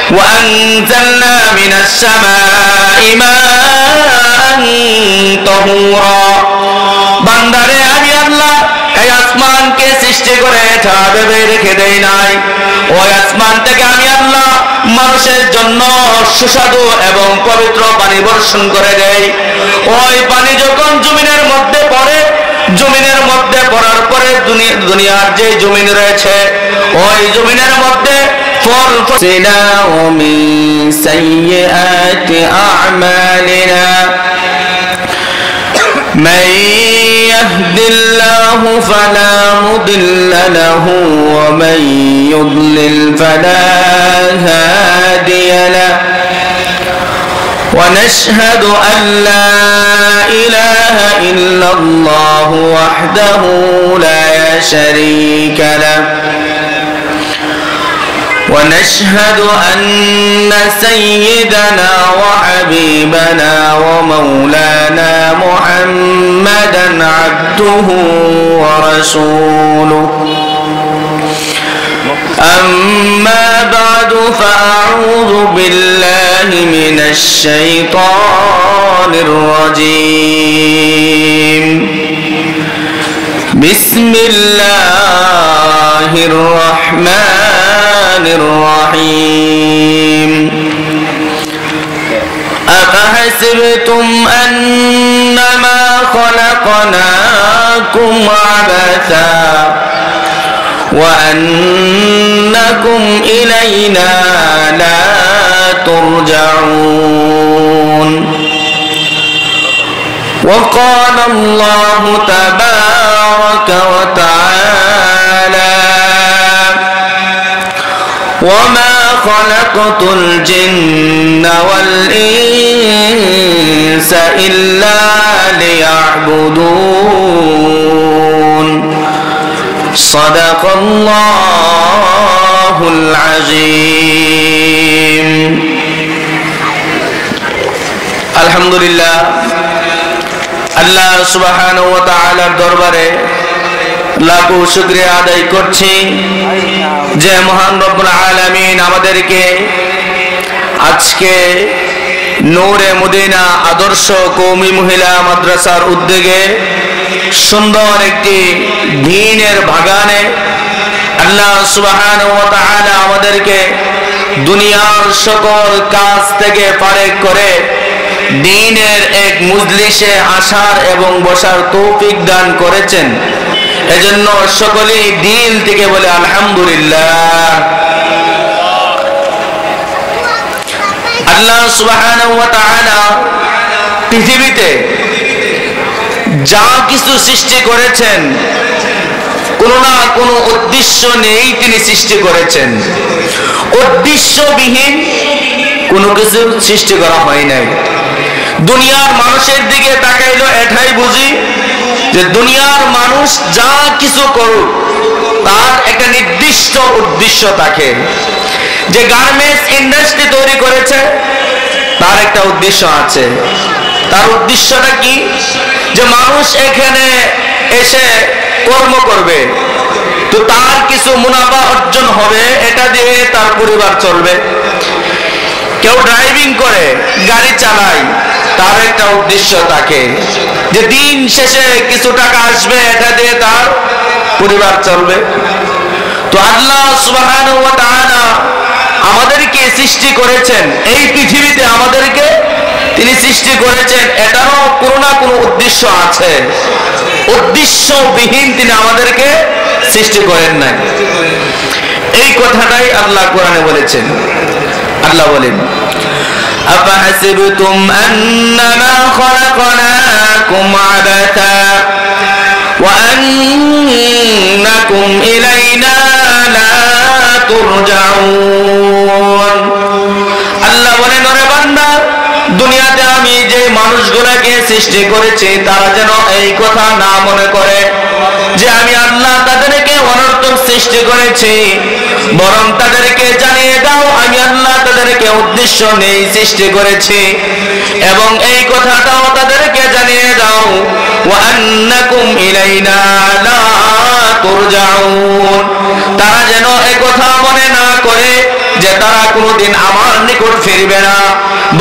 وأنزلنا من السماء ماء طهورا বান্দারে আমি আল্লাহ এই আসমানকে সৃষ্টি করে ছাড়বে রেখে দেই নাই ওই আসমান থেকে আমি আল্লাহ মানুষের জন্য সুস্বাদু এবং পবিত্র পানি বর্ষণ করে দেই ওই পানি যখন জমিনের মধ্যে পড়ে জমিনের মধ্যে পড়ার পরে দুনিয়ার যে জমিন রয়েছে ওই জমিনের মধ্যে ফল ফসলা মিন সাইয়্যাতি আ'মালিনা من يهد الله فلا مضل له ومن يضلل فلا هادي له ونشهد أن لا إله إلا الله وحده لا شريك له ونشهد أن سيدنا وحبيبنا ومولانا محمدا عبده ورسوله أما بعد فأعوذ بالله من الشيطان الرجيم بسم الله الرحمن الرحيم أفحسبتم أنما خلقناكم عبثا وأنكم إلينا لا ترجعون وقال الله تبارك وتعالى وما خلقت الجن والإنس إلا ليعبدون صدق الله العظيم الحمد لله আল্লাহ সুবহানাহু ওয়া তাআলার দরবারে লাখো শুকরিয়া আদায় করছি যে মহান রব্বুল আলামিন আমাদেরকে আজকে নূরে মদিনা আদর্শ কওমি মহিলা মাদ্রাসার উদ্যোগে সুন্দর একটি দ্বীনের বাগানে আল্লাহ সুবহানাহু ওয়া তাআলা আমাদেরকে দুনিয়ার সকল কাজ থেকে ফারেক করে দ্বীনের এক মজলিসে আসার এবং বসার তৌফিক দান করেছেন এজন্য সকলেই দিল থেকে বলে আলহামদুলিল্লাহ আল্লাহ সুবহানাহু ওয়া তাআলা পৃথিবীতে যা কিছু সৃষ্টি করেছেন কোনো না কোনো উদ্দেশ্য নেই তিনি সৃষ্টি করেছেন উদ্দেশ্যবিহীন কোনো কিছু সৃষ্টি করা হয় নাই দুনিয়ার মানুষের দিকে তাকাইলো এটাই বুঝি যে দুনিয়ার মানুষ যা কিছু করুক তার একটা নির্দিষ্ট উদ্দেশ্য থাকে যে গার্মেন্টস ইন্ডাস্ট্রি তৈরি করেছে তার একটা উদ্দেশ্য আছে তার উদ্দেশ্যটা কি যে মানুষ এখানে এসে কর্ম করবে তো তার কিছু মুনাফা অর্জন হবে এটা দিয়ে তার পরিবার চলবে কেউ ড্রাইভিং করে গাড়ি চালায় তার একটা উদ্দেশ্য থাকে যে দিন শেষে কিছু টাকা আসবে এটা দিয়ে তার পরিবার চলবে তো আল্লাহ সুবহানাহু ওয়া তাআলা আমাদেরকে সৃষ্টি করেছেন এই পৃথিবীতে আমাদেরকে তিনি সৃষ্টি করেছেন এটারও কোনো না কোনো উদ্দেশ্য আছে উদ্দেশ্যবিহীন তিনি আমাদেরকে সৃষ্টি করেন নাই এই কথাটাই আল্লাহ কোরআনে বলেছেন আল্লাহ বলেন أفحسبتم أنما خلقناكم عبثا وأنكم إلينا لا ترجعون আল্লাহ বলেন ওরে বান্দা দুনিয়াতে আমি যে মানুষগুলোকে সৃষ্টি করেছি তারা যেন এই কথা না মনে করে যে আমি আল্লাহ তাদেরকে অনর্থক সৃষ্টি করেছি বরং তাদেরকে জানিয়ে দাও আমি আল্লাহ তাদেরকে উদ্দেশ্য নেই সৃষ্টি করেছি এবং এই কথাটাও তাদেরকে জানিয়ে দাও ওয়া আন্নাকুম ইলাইনা লা তুরজাউন তারা যেন এই কথা মনে না করে যে তারা কোনোদিন আমার নিকট ফিরবে না,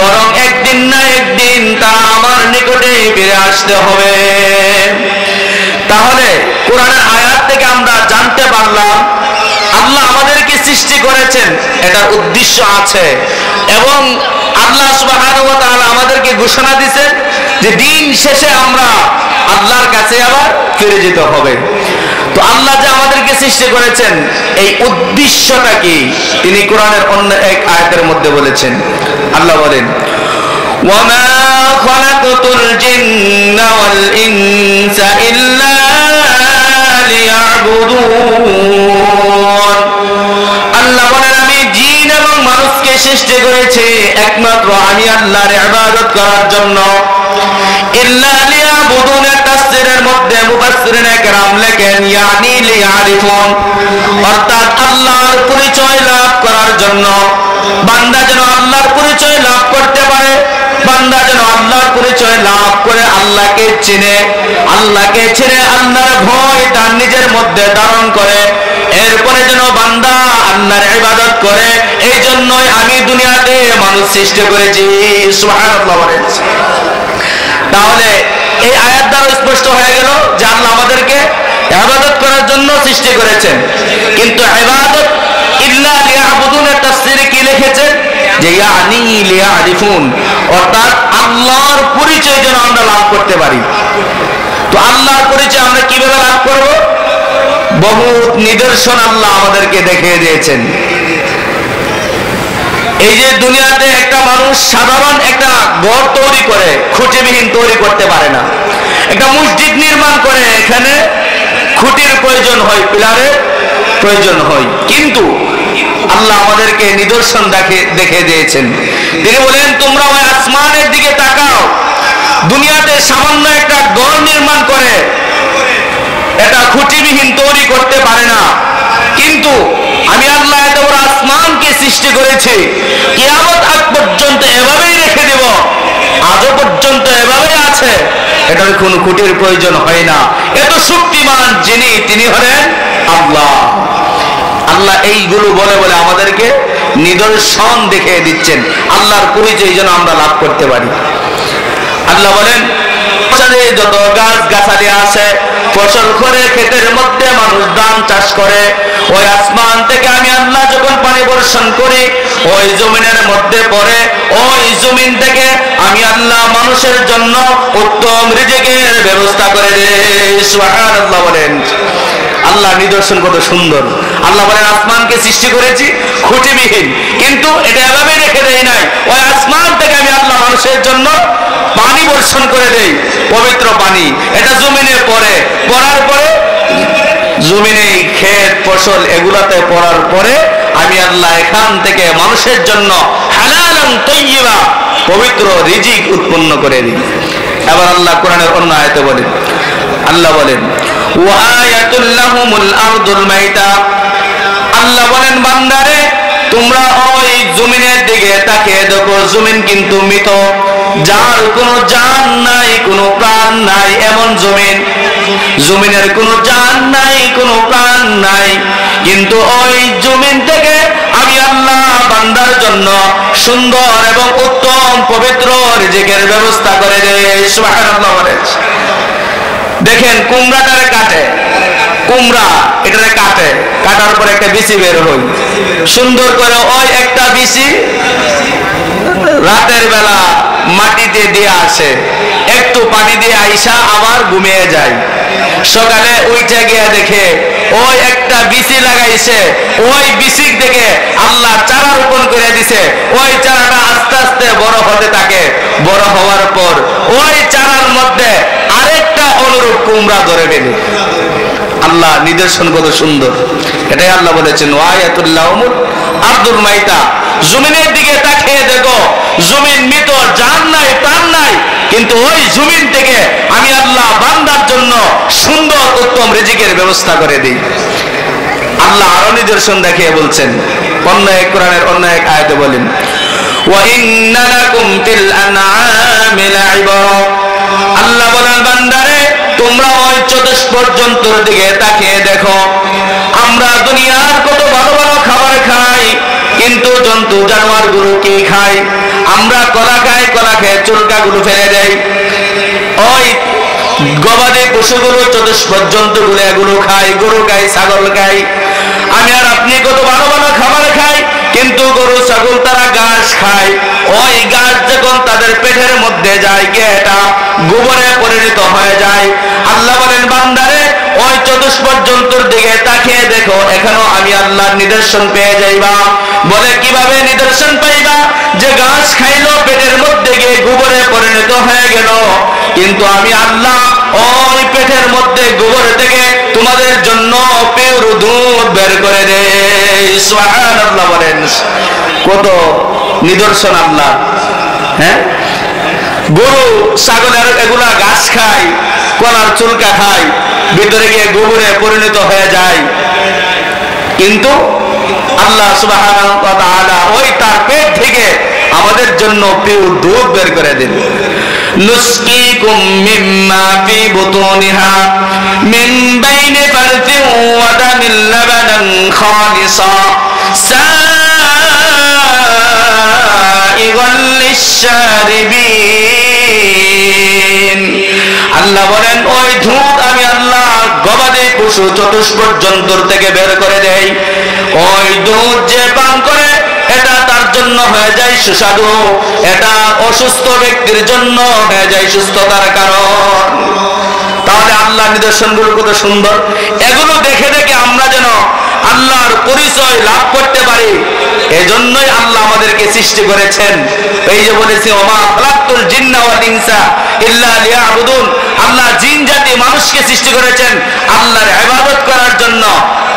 বরং একদিন না একদিন তারা আমার নিকটে ফিরে আসতে হবে। তাহলে কোরআনের আয়াত থেকে আমরা জানতে পারলাম আল্লাহ আমাদেরকে সৃষ্টি করেছেন, এটার উদ্দেশ্য আছে, এবং আল্লাহ সুবহানাহু ওয়া তাআলা আমাদেরকে ঘোষণা দিয়েছেন যে দিন শেষে আমরা আল্লাহর কাছে আবার ফিরে যেতে হবে। তো আল্লাহ যে আমাদেরকে সৃষ্টি করেছেন এই উদ্দেশ্যটা কি তিনি কোরআনের অন্য এক আয়াতের মধ্যে বলেছেন। আল্লাহ বলেন, ওয়ামা খালাকতুল জিন্না ওয়াল ইনসা ইল্লা লিয়াবুদুন। আল্লাহ বলেন আমি জিন এবং মানুষকে সৃষ্টি করেছি একমাত্র আমি আল্লাহর ইবাদত করার জন্য। ইল্লা লিয়াবুদুন তাফসীরের মধ্যে মুফাসসিরিনে কেরাম লেখেন ইয়ানি লিয়ারিফুন, অর্থাৎ আল্লাহর পরিচয় লাভ করার জন্য। বান্দা যেন আল্লাহর পরিচয় লাভ করতে পারে, বান্দা যেন আল্লাহর পরিচয় লাভ করে আল্লাহকে চিনে, আল্লাহকে চিনে আল্লাহর ভয় তার নিজের মধ্যে ধারণ করে, এরপরে যেন বান্দা আল্লাহর ইবাদত করে। এই জন্যই আমি দুনিয়াতে মানুষ সৃষ্টি করেছি। সুবহানাল্লাহ বলেন। তাহলে এই আয়াত দ্বারা স্পষ্ট হয়ে গেল যে আল্লাহ আমাদেরকে ইবাদত করার জন্য সৃষ্টি করেছেন। কিন্তু ইবাদত ইল্লা লিয়াবুদুনের তাফসীরে কি লিখেছেন যে ইয়ানি লিয়ারিফুন, অর্থাৎ আল্লাহর পরিচয় যেন আমরা লাভ করতে পারি। তো আল্লাহর পরিচয় আমরা কিভাবে লাভ করব? বহুত নিদর্শন আল্লাহ আমাদেরকে দেখিয়ে দিয়েছেন। এই যে দুনিয়াতে একটা মানুষ সাধারণ একটা ঘর তৈরি করে খুঁটিবিহীন তৈরি করতে পারে না, একটা মসজিদ নির্মাণ করে এখানে খুঁটির প্রয়োজন হয়, পিলারের প্রয়োজন হয়, কিন্তু আল্লাহ আমাদেরকে নিদর্শন দেখে দিয়েছেন। তিনি বলেন তোমরা ওই আসমানের দিকে তাকাও, দুনিয়াতে সামান্য একটা ঘর নির্মাণ করে এটা খুঁটিবিহীন তৈরি করতে পারে না, কিন্তু আমি আল্লাহ এত বড় আসমানকে সৃষ্টি করেছি, কিয়ামত আগ পর্যন্ত এভাবেই রেখে দেব, আজও পর্যন্ত এভাবেই আছে, এটার কোনো খুঁটির প্রয়োজন হয় না। এত শক্তিমান যিনি তিনি হলেন আল্লাহ। আল্লাহ এইগুলো বলে বলে আমাদেরকে নিদর্শন দেখিয়ে দিচ্ছেন আল্লাহর পরিচয় যেন আমরা লাভ করতে পারি। আল্লাহ বলেন যত গাছ গাছালি আছে ফসল করে ক্ষেতের মধ্যে মানুষ ধান চাষ করে, ওই আসমান থেকে আমি আল্লাহ যখন পানি বর্ষণ করি ওই জমিনের মধ্যে পড়ে, ওই জমিন থেকে আমি আল্লাহ মানুষের জন্য উত্তম রিজিকের ব্যবস্থা করে দেই। সুবহানাল্লাহ বলেন। আল্লাহ নিদর্শন কত সুন্দর। আল্লাহ বলেন আসমানকে সৃষ্টি করেছি খুঁটিবিহীন, কিন্তু এটা এভাবে রেখে দেই নাই, ওই আসমান থেকে আমি আল্লাহ মানুষের জন্য পানি বর্ষণ করে দেই, পবিত্র পানি, এটা জমিনে পড়ে, পড়ার পরে জমিনে ক্ষেত ফসল এগুলাতে পড়ার পরে আমি আল্লাহ এখান থেকে মানুষের জন্য হালালান তাইয়্যিবা পবিত্র রিজিক উৎপন্ন করে দিই। এবার আল্লাহ কোরআনের অন্য আয়াতে বলেন, আল্লাহ বলেন ওয়া আয়াতুল লাহুমুল আরদুল মাইতা। আল্লাহ বলেন বান্দারে তোমরা ওই জমিনের দিকে তাকিয়ে দেখো, জমিন কিন্তু মৃত, যার কোনো জান নাই, কোনো প্রাণ নাই, এমন জমিন, জমিনের কোনো জান নাই, কোনো প্রাণ নাই, কিন্তু ওই জমিন থেকে আমি আল্লাহ বান্দার জন্য সুন্দর এবং উত্তম পবিত্র রিজিকের ব্যবস্থা করে দেই। সুবহানাল্লাহ। দেখেন কুমড়াটারে কাটে, কুমড়া এটারে কাটে, কাটার পর একটা বিচি বের হয়, সুন্দর করে ওই একটা বিচি রাতের বেলা মাটিতে দিয়ে আসে, একটু পানি দিয়ে আইসা আবার ঘুমিয়ে যায়, সকালে উঠে গিয়ে দেখে ওই একটা বিচি লাগাইছে, ওই বিচি থেকে আল্লাহ চারা রোপণ করে দিছে, ওই চারাটা আস্তে আস্তে বড় হতে থাকে, বড় হওয়ার পর ওই চারার মধ্যে আরেকটা অনুরূপ কুমড়া ধরে ফেলে। আল্লাহ নিদর্শন কত সুন্দর। এটাই আল্লাহ বলেছেন ওয়ায়াতুল লাহুমুল আরদুল মাইতা, জমিনের দিকে তাকিয়ে দেখো, জমিন মৃত, জান নাই, প্রাণ নাই, কিন্তু ওই জমিন থেকে আমি আল্লাহ বান্দার জন্য সুন্দর উত্তম রিজিকের ব্যবস্থা করে দিই। আল্লাহ আরো নিদর্শন দেখিয়ে বলছেন অন্য এক কোরআনের অন্য এক আয়াতে বলেন ওয়া ইন্না লাকুম ফিল আনআমি লাইবরা। আল্লাহ বলেন বান্দারে তোমরা ওই চতুষ্পদ জন্তুর দিকে তাকিয়ে দেখো, আমরা দুনিয়ার কত ভালো ভালো খাবার খাই, কিন্তু জন্তু জানোয়ার গুলো কি খায়? আমরা কলা খাই, কলা খেয়ে চুলকাগুলো ফেলে দেয়। ওই গবাদি পশুগুলো, চতুষ্পদ জন্তুগুলো এগুলো খায়, গরু খায়, ছাগল খায়। আমি আর আপনি কত ভালো ভালো খাবার খাই, কিন্তু গরু ছাগল তারা ঘাস খায়। ওই ঘাস যখন তাদের পেটের মধ্যে যায়, গিয়ে এটা গোবরে পরিণত হয়ে যায়। আল্লাহ বলেন, বান্দারে ওই চতুষ্পদ জন্তুর দিকে তাকিয়ে দেখো, এখনো আমি আল্লাহর নিদর্শন পেয়ে যাইবা। বলে, কিভাবে নিদর্শন পাইবা? যে ঘাস খাইলো, পেটের মধ্যে গিয়ে গোবরে পরিণত হয়ে গেল, কিন্তু আমি আল্লাহ ওই পেটের মধ্যে গোবর থেকে তোমাদের জন্য পিওর দুধ বের করে দেই। সুবহানাল্লাহ বলেন, কত নিদর্শন আল্লাহ। হ্যাঁ, গরু ছাগলের এগুলা ঘাস খায়, কলার চুলকা খায়, ভিতরে গিয়ে গোবরে পরিণত হয়ে যায়, কিন্তু আল্লাহ সুবহানাহু ওয়া তাআলা ওই তার পেট থেকে আমাদের জন্য পিওর দুধ বের করে দেন। নুসকিকুম মিম্মা ফি বুতুনিহা মিন বাইনি ফারথিন ওয়া দামিন লাবানান খালিসা সাইগাল লিশ-শারিবিন। আল্লাহ বলেন, ওই দুধ আমি আল্লাহ গবাদি পশু চতুষ্পদ জন্তুর থেকে বের করে দেই। ওই দুধ যে পান করে, এটা তার জন্য হয়ে যায় সুস্বাদু, এটা অসুস্থ ব্যক্তির জন্য হয়ে যায় সুস্থতার কারণ। তাহলে আল্লাহর নিদর্শনগুলো কত সুন্দর। এগুলো দেখে দেখে আমরা যেন আল্লাহর পরিচয় লাভ করতে পারি, এজন্যই আল্লাহ আমাদেরকে সৃষ্টি করেছেন। এই যে বলেছি, ওমা খালাকতুল জিন্না ওয়াল ইনসা ইল্লা লিয়াবুদুন। আল্লাহ জিন জাতি মানুষকে সৃষ্টি করেছেন আল্লাহর ইবাদত করার জন্য।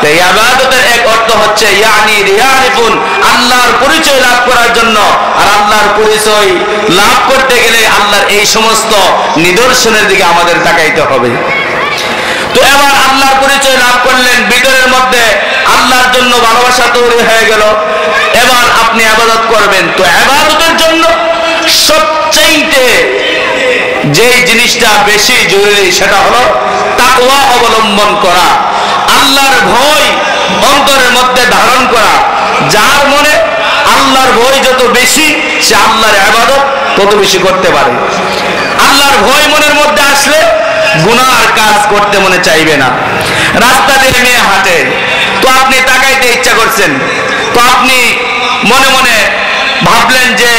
এই ইবাদতের এক অর্থ হচ্ছে ইয়ানি রিয়ারিফুন, আল্লাহর পরিচয় লাভ করার জন্য। আর আল্লাহর পরিচয় লাভ করতে গেলে আল্লাহর এই সমস্ত নিদর্শনের দিকে আমাদের তাকাইতে হবে। তো এবার আল্লাহর পরিচয় লাভ করলেন, ভিতরের মধ্যে আল্লাহর জন্য ভালোবাসা তৈরি হয়ে গেল। এবার আপনি ইবাদত করবেন। তো ইবাদতের জন্য সবচাইতে যে জিনিসটা বেশি জরুরি, সেটা হলো তাকওয়া অবলম্বন করা, আল্লাহর ভয় অন্তরের মধ্যে ধারণ করা। যার মনে আল্লাহর ভয় যত বেশি, সে আল্লাহর ইবাদত তত বেশি করতে পারে। আল্লাহর ভয় মনের মধ্যে আসলে গুনার কাজ করতে মনে চাইবে না। রাস্তা দিয়ে মেয়ে হাঁটে, তো আপনি তাকাইতে ইচ্ছা করছেন, তো আপনি মনে মনে ভাবলেন যে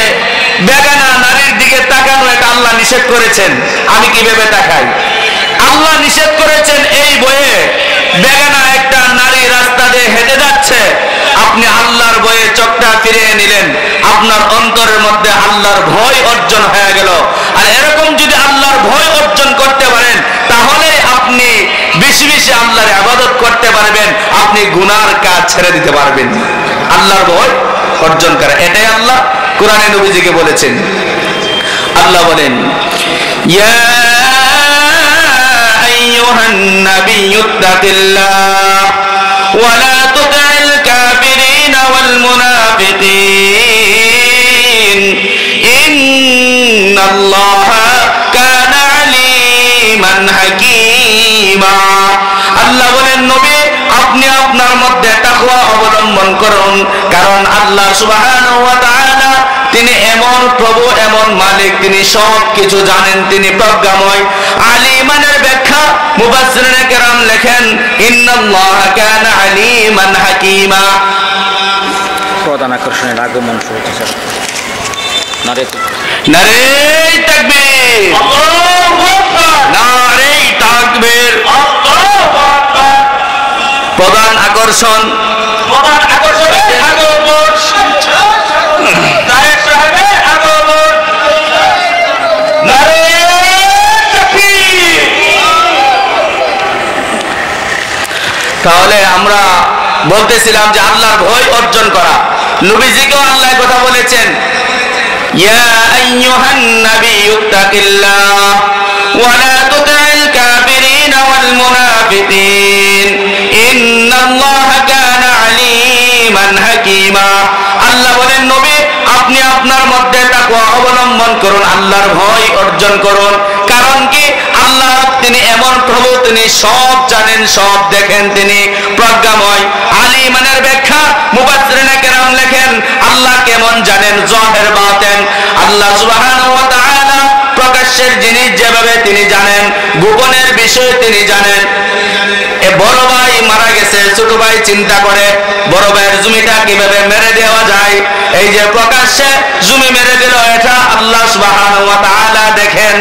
বেগানা নারীর দিকে তাকানো এটা আল্লাহ নিষেধ করেছেন, আমি কিভাবে তাকাই? আল্লাহ নিষেধ করেছেন এই বয়ে বেগানা একটা নারী রাস্তা দিয়ে হেঁটে যাচ্ছে, আপনি আল্লাহর ভয়ে চোখটা ফিরিয়ে নিলেন, আপনার অন্তরের মধ্যে আল্লাহর ভয় অর্জন হয়ে গেল। আর এরকম যদি আল্লাহর ভয় অর্জন করতে পারেন, তাহলে আপনি বেশি বেশি আল্লাহর ইবাদত করতে পারবেন, আপনি গুনার কাজ ছেড়ে দিতে পারবেন। আল্লাহর ভয় অর্জন করা, এটাই আল্লাহ কোরআনে নবীজিকে বলেছেন। আল্লাহ বলেন, ইয়া আইয়ুহান নাবিয়্যুত্তাকিল্লাহ ওয়া লা তুতি'ল কাফিরিনা ওয়াল মুনাফিকিন ইন্নাল্লাহা কানা আলীমান হাকীমা। আল্লাহ বলেন, নবী আপনি আপনার মধ্যে তাকওয়া অবলম্বন করুন, কারণ আল্লাহ সুবহানাহু ওয়া তাআলা তিনি এমন প্রভু, এমন মালিক, তিনি সব কিছু জানেন, তিনি প্রজ্ঞাময়। আলিমানের ব্যাখ্যা মুফাসসিরিনে কেরাম লেখেন, ইন্নাল্লাহা কানা আলিমান হাকীমা। প্রধান আকর্ষণের আগমন শুরু হয়েছে। নারে তাকবীর, আল্লাহু আকবার, নারে তাকবীর, আল্লাহু আকবার। প্রধান আকর্ষণ, প্রধান আকর্ষণের আগমন, তায়েব সাহেবের আগমন, নারে তাকবীর। তাহলে আমরা বলতেছিলাম যে আল্লাহর ভয় অর্জন করা। নবীজিকেও আল্লাহ কথা বলেছেন, ইয়া আইয়ুহান নাবিয়্যুত্তাকিল্লাহ ওয়া লা তুতি'ল কাফিরিনা ওয়াল মুনাফিকিন ইন্নাল্লাহা কানা আলীমান হাকীমা। আল্লাহ বলেন, নবী আপনি আপনার মধ্যে তাকওয়া অবলম্বন করুন, আল্লাহর ভয় অর্জন করুন। কারণ কি? আল্লাহ তিনি এমন প্রভু, তিনি সব জানেন, সব দেখেন, তিনি প্রজ্ঞাময়। আলিমানের ব্যাখ্যা মুফাসসিরিনে কেরাম লেখেন আল্লাহ কেমন জানেন, যাহির বাতিন। আল্লাহ সুবহানাহু ওয়া তাআলা প্রকাশ্যের জিনিস যেভাবে তিনি জানেন, গোপনের বিষয় তিনি জানেন। এ বড় ভাই মারা গেছে, ছোট ভাই চিন্তা করে বড় ভাইয়ের জমিটা কিভাবে মেরে দেওয়া যায়। এই যে প্রকাশ্যে জমি মেরে দিল, এটা আল্লাহ সুবহানাহু ওয়া তাআলা দেখেন।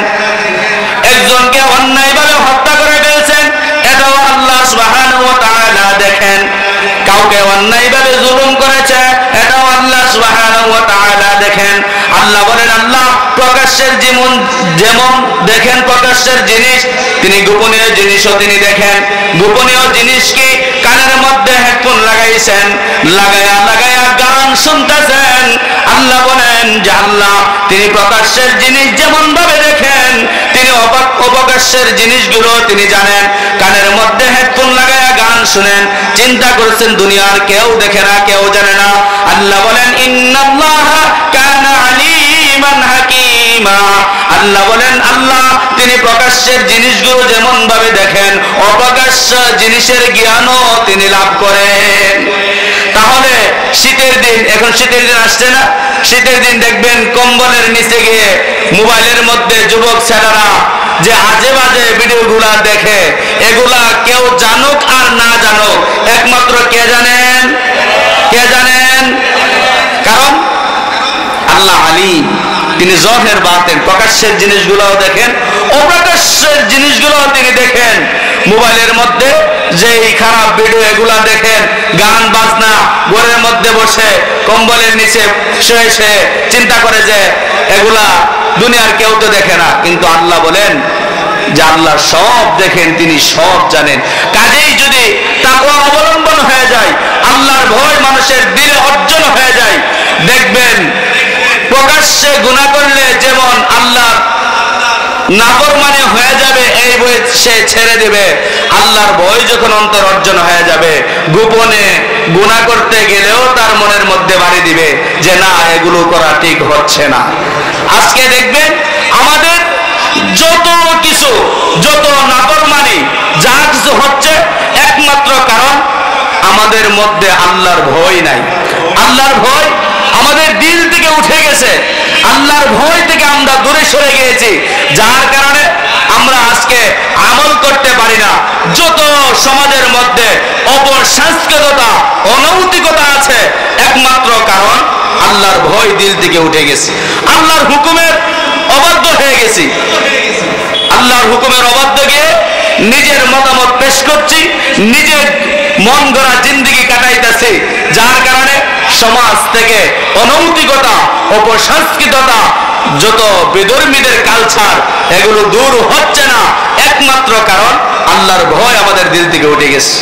একজনকে অন্যায়ভাবে হত্যা করে ফেলছেন, এটাও আল্লাহ সুবহানাহু ওয়া তাআলা দেখেন। কাউকে অন্যায়ভাবে জুলুম করেছে, এটাও আল্লাহ সুবহানাহু ওয়া তাআলা দেখেন। আল্লাহ বলেন আল্লাহ প্রকাশ্যের যেমন দেখেন প্রকাশ্যের জিনিস, তিনি গোপনীয় জিনিসও তিনি দেখেন। গোপনীয় জিনিস কি? কানের মধ্যে হেডফোন লাগাইছেন, লাগায়া লাগায়া গান শুনতেছেন। আল্লাহ বলেন যে আল্লাহ তিনি প্রকাশ্যের জিনিস যেমন ভাবে দেখেন, তিনি অপ্রকাশ্যের জিনিসগুলো তিনি জানেন। কানের মধ্যে হেডফোন লাগায়া গান শুনেন, চিন্তা করছেন দুনিয়ার কেউ দেখে না, কেউ জানে না। আল্লাহ বলেন ইন্নাল্লাহা কানা আলিমান হাকীমা। আল্লাহ বলেন আল্লাহ তিনি প্রকাশ্যের জিনিসগুলো যেমন ভাবে দেখেন, অপ্রকাশ্য জিনিসের জ্ঞানও তিনি লাভ করেন। তাহলে শীতের দিন, এখন শীতের দিন আসছে না, শীতের দিন দেখবেন কম্বলের নিচে গিয়ে মোবাইলের মধ্যে যুবক ছেলেরা যে আজে বাজে ভিডিওগুলা দেখে, এগুলা কেউ জানুক আর না জানুক, একমাত্র কে জানেন? কে জানেন? কারণ আল্লাহ আলিম, তিনি যাহির বাতিন, প্রকাশ্যের জিনিসগুলোও দেখেন, অপ্রকাশ্যের জিনিসগুলোও তিনি দেখেন। মোবাইলের মধ্যে যেই খারাপ ভিডিও এগুলা দেখেন, গান বাজনা, ঘরের মধ্যে বসে কম্বলের নিচে শুয়ে চিন্তা করে যে এগুলা দুনিয়ার কেউ তো দেখে না, কিন্তু আল্লাহ বলেন যে আল্লাহ সব দেখেন, তিনি সব জানেন। কাজেই যদি তাকওয়া অবলম্বন হয়ে যায়, আল্লাহর ভয় মানুষের দিলে অর্জন হয়ে যায়, দেখবেন প্রকাশ্যে গুনাহ করলে যেমন আল্লাহ নাফরমানি হয়ে যাবে, এই ভয় সে ছেড়ে দেবে। আল্লাহর ভয় যখন অন্তর অর্জন হয়ে যাবে, গোপনে গুনাহ করতে গেলেও তার মনের মধ্যে বাড়ি দিবে যে না, এগুলো করা ঠিক হচ্ছে না। আজকে দেখবেন আমাদের যত কিছু, যত নাফরমানি, যা কিছু হচ্ছে, একমাত্র কারণ আমাদের মধ্যে আল্লাহর ভয় নাই। আল্লাহর ভয় আমাদের দিল থেকে উঠে গেছে, আল্লাহর ভয় থেকে আমরা দূরে সরে গিয়েছি, যার কারণে আমরা আজকে আমল করতে পারি না। যত সমাজের মধ্যে অপসংস্কৃততা, অনৈতিকতা আছে, একমাত্র কারণ আল্লাহর ভয় দিল থেকে উঠে গেছে। আল্লাহর হুকুমের অবাধ্য হয়ে গেছি, আল্লাহর হুকুমের অবাধ্য গিয়ে নিজের মতামত পেশ করছি, নিজের মন গড়া জিন্দেগি কাটাইতেছি, যার কারণে সমাজ থেকে অনৈতিকতা, অপসংস্কৃততা, যত বেধর্মীদের কালচার, এগুলো দূর হচ্ছে না। একমাত্র কারণ আল্লাহর ভয় আমাদের দিল থেকে উঠে গেছে।